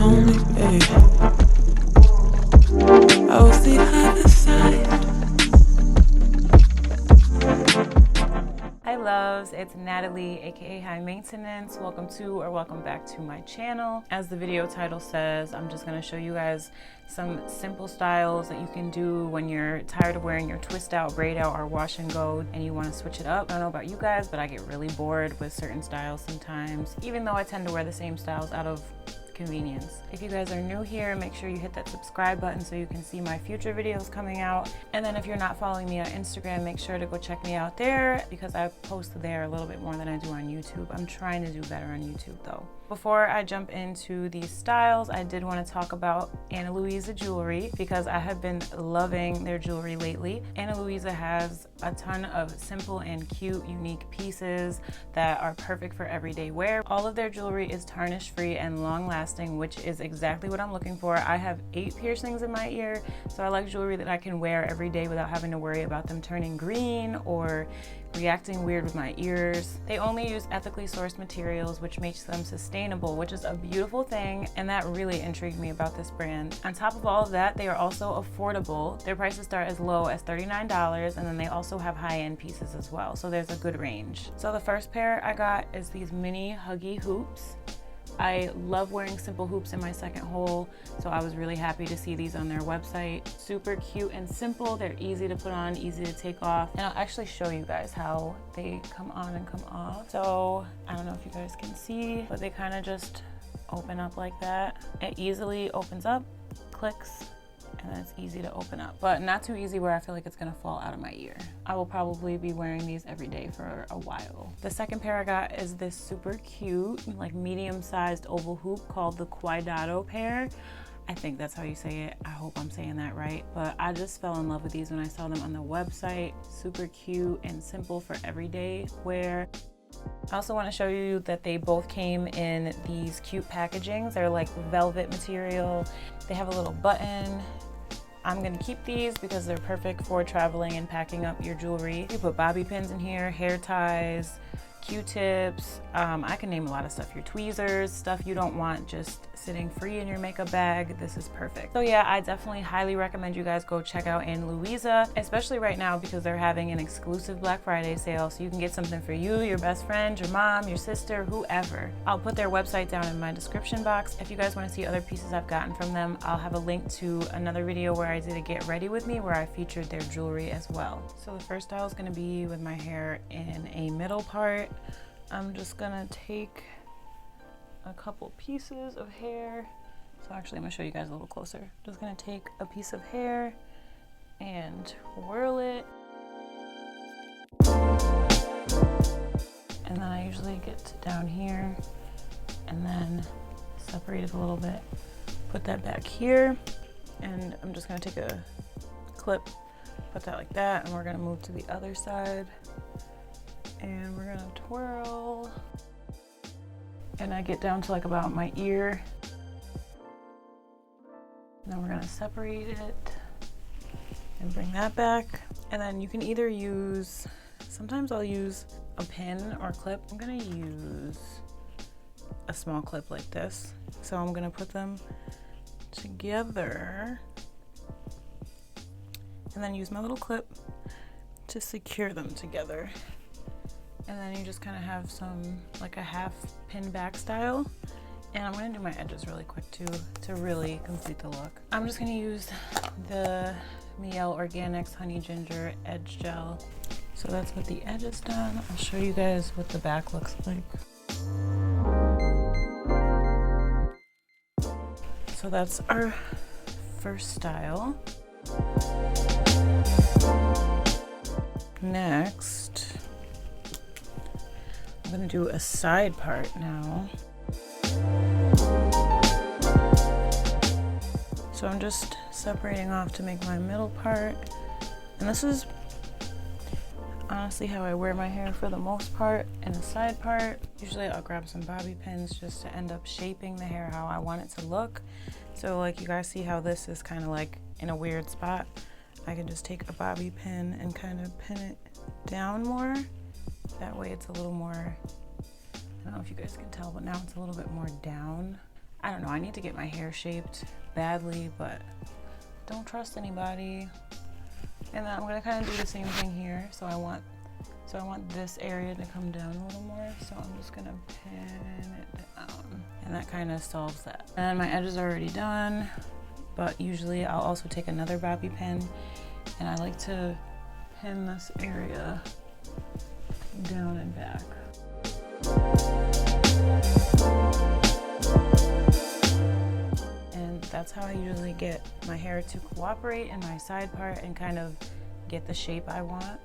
only way. I was the other side. Hi loves, it's Natalie, aka Highmane10ance. Welcome to or welcome back to my channel. As the video title says, I'm just going to show you guys some simple styles that you can do when you're tired of wearing your twist out, braid out, or wash and go and you want to switch it up. I don't know about you guys, but I get really bored with certain styles sometimes, even though I tend to wear the same styles out of convenience. If you guys are new here, make sure you hit that subscribe button so you can see my future videos coming out. And then if you're not following me on Instagram, make sure to go check me out there because I post there a little bit more than I do on YouTube. I'm trying to do better on YouTube though. Before I jump into these styles, I did want to talk about Luisa Jewelry because I have been loving their jewelry lately. Luisa has a ton of simple and cute, unique pieces that are perfect for everyday wear. All of their jewelry is tarnish free and long lasting, which is exactly what I'm looking for. I have 8 piercings in my ear, so I like jewelry that I can wear every day without having to worry about them turning green or reacting weird with my ears. They only use ethically sourced materials, which makes them sustainable, which is a beautiful thing, and that really intrigued me about this brand. On top of all of that, they are also affordable. Their prices start as low as $39, and then they also have high-end pieces as well, so there's a good range. So the first pair I got is these mini Huggie hoops. I love wearing simple hoops in my second hole, so I was really happy to see these on their website. Super cute and simple. They're easy to put on, easy to take off, and I'll actually show you guys how they come on and come off. So I don't know if you guys can see, but they kind of just open up like that. It easily opens up, clicks, and then it's easy to open up, but not too easy where I feel like it's gonna fall out of my ear. I will probably be wearing these every day for a while. The second pair I got is this super cute, like medium-sized oval hoop called the Cuidado pair. I think that's how you say it. I hope I'm saying that right, but I just fell in love with these when I saw them on the website. Super cute and simple for everyday wear. I also want to show you that they both came in these cute packagings. They're like velvet material. They have a little button. I'm gonna keep these because they're perfect for traveling and packing up your jewelry. You put bobby pins in here, hair ties, Q-tips, I can name a lot of stuff. Your tweezers, stuff you don't want just sitting free in your makeup bag. This is perfect. So yeah, I definitely highly recommend you guys go check out Luisa, especially right now because they're having an exclusive Black Friday sale, so you can get something for you, your best friend, your mom, your sister, whoever. I'll put their website down in my description box. If you guys want to see other pieces I've gotten from them, I'll have a link to another video where I did a get ready with me where I featured their jewelry as well. So the first style is going to be with my hair in a middle part. I'm just gonna take a couple pieces of hair. So actually I'm gonna show you guys a little closer. Just gonna take a piece of hair and twirl it. And then I usually get to down here and then separate it a little bit. Put that back here. And I'm just gonna take a clip, put that like that, and we're gonna move to the other side. And we're gonna twirl. And I get down to like about my ear. And then we're gonna separate it and bring that back. And then you can either use, sometimes I'll use a pin or clip. I'm gonna use a small clip like this. So I'm gonna put them together and then use my little clip to secure them together. And then you just kind of have some, like a half pin back style. And I'm gonna do my edges really quick too, to really complete the look. I'm just gonna use the Mielle Organics Honey Ginger Edge Gel. So that's what the edge is done. I'll show you guys what the back looks like. So that's our first style. Next, I'm gonna do a side part now. So I'm just separating off to make my middle part. And this is honestly how I wear my hair for the most part. In the side part, usually I'll grab some bobby pins just to end up shaping the hair how I want it to look. So like you guys see how this is kind of like in a weird spot. I can just take a bobby pin and kind of pin it down more. That way it's a little more, I don't know if you guys can tell, but now it's a little bit more down. I don't know, I need to get my hair shaped badly, but don't trust anybody. And then I'm gonna kind of do the same thing here. So I want this area to come down a little more. So I'm just gonna pin it down, and that kind of solves that. And my edges are already done, but usually I'll also take another bobby pin, and I like to pin this area down and back. And that's how I usually get my hair to cooperate in my side part and kind of get the shape I want.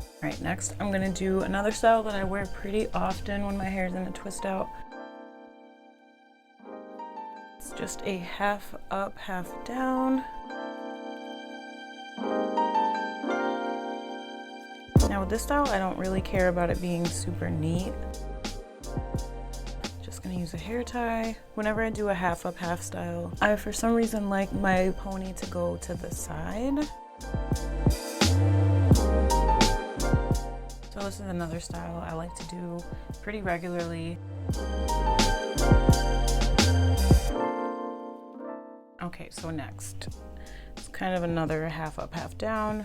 All right, next I'm gonna do another style that I wear pretty often when my hair is in a twist out. It's just a half up, half down. Now with this style, I don't really care about it being super neat. Just gonna use a hair tie. Whenever I do a half up, half style, I for some reason like my pony to go to the side. So this is another style I like to do pretty regularly. Okay, so next, it's kind of another half up, half down.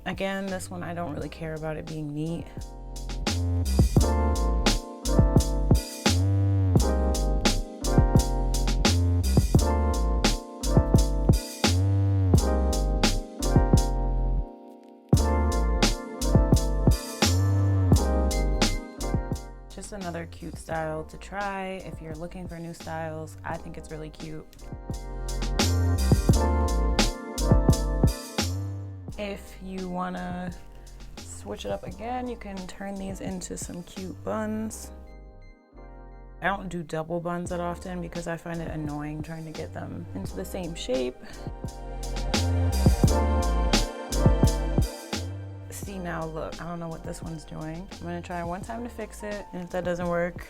Again, this one I don't really care about it being neat. Just another cute style to try if you're looking for new styles. I think it's really cute. If you want to switch it up again, you can turn these into some cute buns. I don't do double buns that often because I find it annoying trying to get them into the same shape. See, now look, I don't know what this one's doing. I'm gonna try one time to fix it, and if that doesn't work,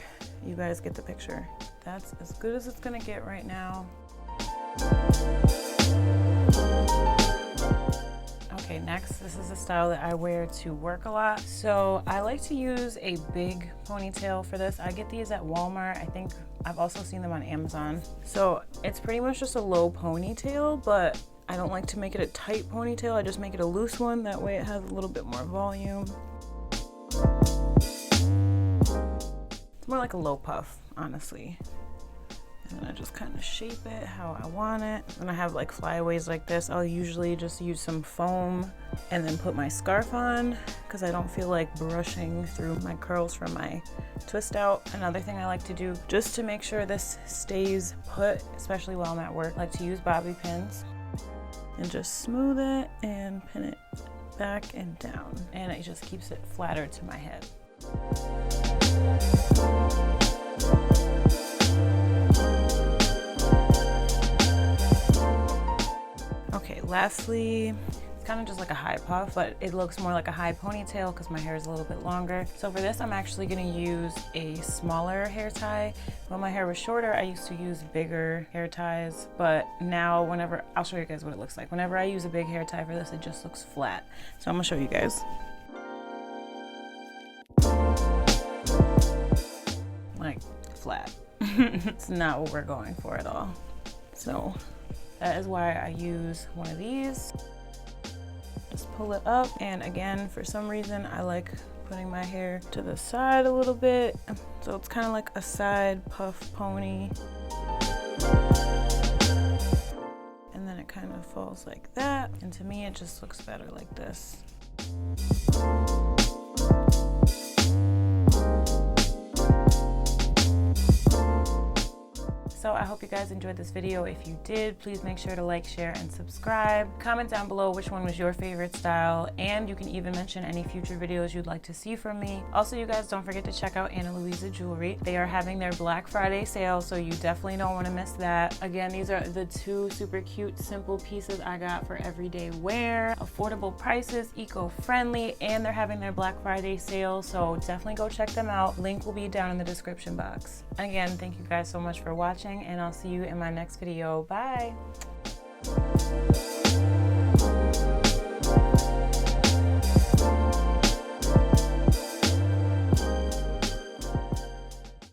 you guys get the picture. That's as good as it's gonna get right now. Okay, next, this is a style that I wear to work a lot. So I like to use a big ponytail for this. I get these at Walmart. I think I've also seen them on Amazon. So it's pretty much just a low ponytail, but I don't like to make it a tight ponytail. I just make it a loose one. That way it has a little bit more volume. It's more like a low puff, honestly. And then I just kind of shape it how I want it. When I have like flyaways like this, I'll usually just use some foam and then put my scarf on because I don't feel like brushing through my curls from my twist out. Another thing I like to do just to make sure this stays put, especially while I'm at work, I like to use bobby pins and just smooth it and pin it back and down. And it just keeps it flatter to my head. Okay, lastly, it's kind of just like a high puff, but it looks more like a high ponytail because my hair is a little bit longer. So for this, I'm actually gonna use a smaller hair tie. When my hair was shorter, I used to use bigger hair ties, but now whenever, I'll show you guys what it looks like. Whenever I use a big hair tie for this, it just looks flat. So I'm gonna show you guys. Like, flat. It's not what we're going for at all. So that is why I use one of these. Just pull it up, and again, for some reason, I like putting my hair to the side a little bit. So it's kind of like a side puff pony. And then it kind of falls like that. And to me, it just looks better like this. So I hope you guys enjoyed this video. If you did, please make sure to like, share, and subscribe. Comment down below which one was your favorite style, and you can even mention any future videos you'd like to see from me. Also, you guys don't forget to check out Luisa Jewelry. They are having their Black Friday sale, so you definitely don't want to miss that. Again, these are the two super cute, simple pieces I got for everyday wear. Affordable prices, eco-friendly, and they're having their Black Friday sale, so definitely go check them out. Link will be down in the description box. Again, thank you guys so much for watching, and I'll see you in my next video. Bye.